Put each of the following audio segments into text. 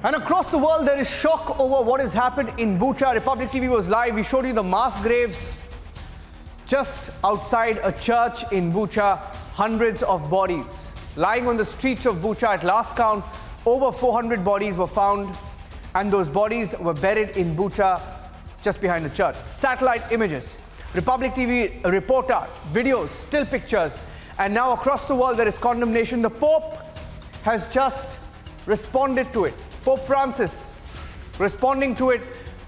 And across the world, there is shock over what has happened in Bucha. Republic TV was live. We showed you the mass graves just outside a church in Bucha. Hundreds of bodies lying on the streets of Bucha. At last count, over 400 bodies were found, and those bodies were buried in Bucha just behind the church. Satellite images, Republic TV reportage, videos, still pictures, and now across the world there is condemnation. The Pope has just responded to it. Pope Francis responding to it,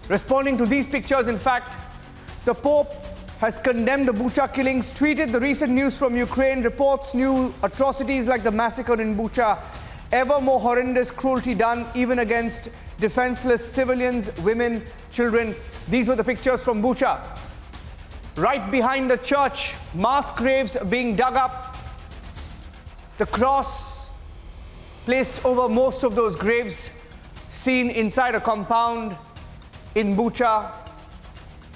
responding to these pictures. In fact, the Pope has condemned the Bucha killings, tweeted the recent news from Ukraine, reports new atrocities like the massacre in Bucha, ever more horrendous cruelty done even against defenseless civilians, women, children. These were the pictures from Bucha. Right behind the church, mass graves being dug up, the cross placed over most of those graves, seen inside a compound in Bucha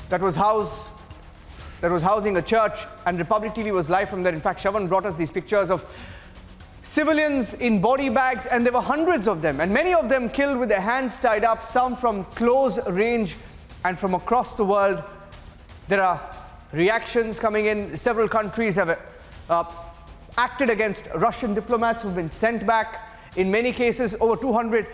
that was housing a church, and Republic TV was live from there. In fact, Shavan brought us these pictures of civilians in body bags, and there were hundreds of them, and many of them killed with their hands tied up, some from close range and from across the world. There are reactions coming in. Several countries have acted against Russian diplomats who've been sent back. In many cases, over 200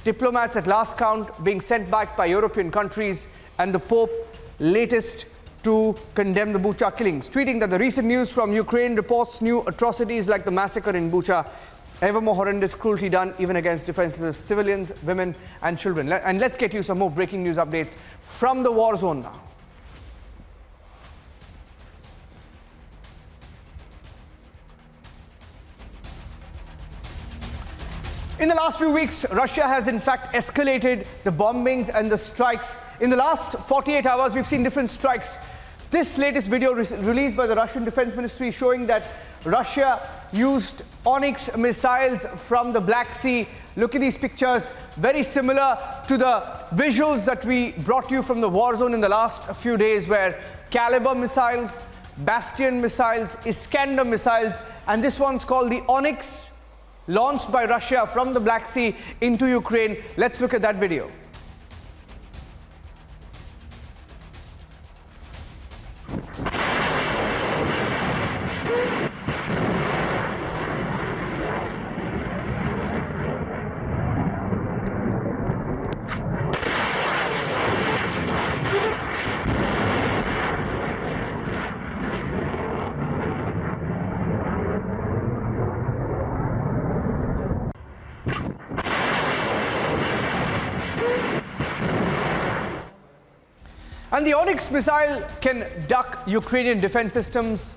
diplomats at last count being sent back by European countries, and the Pope latest to condemn the Bucha killings, tweeting that the recent news from Ukraine reports new atrocities like the massacre in Bucha, ever more horrendous cruelty done even against defenseless civilians, women and children. And let's get you some more breaking news updates from the war zone now. In the last few weeks, Russia has in fact escalated the bombings and the strikes. In the last 48 hours, we've seen different strikes. This latest video released by the Russian Defense Ministry showing that Russia used Onyx missiles from the Black Sea. Look at these pictures, very similar to the visuals that we brought you from the war zone in the last few days, where Caliber missiles, Bastion missiles, Iskander missiles, and this one's called the Onyx, launched by Russia from the Black Sea into Ukraine. Let's look at that video. And the Onyx missile can duck Ukrainian defense systems,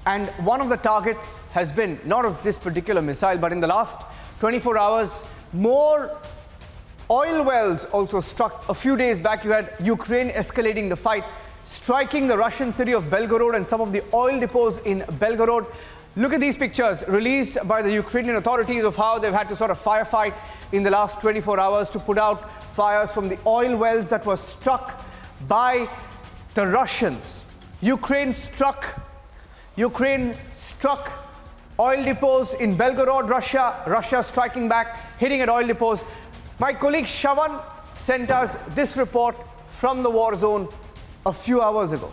and one of the targets has been, not of this particular missile, but in the last 24 hours, more oil wells also struck. A few days back, you had Ukraine escalating the fight, striking the Russian city of Belgorod and some of the oil depots in Belgorod. Look at these pictures released by the Ukrainian authorities of how they've had to sort of firefight in the last 24 hours to put out fires from the oil wells that were struck by the Russians. Ukraine struck oil depots in Belgorod, Russia striking back, hitting at oil depots. My colleague Shavan sent us this report from the war zone a few hours ago.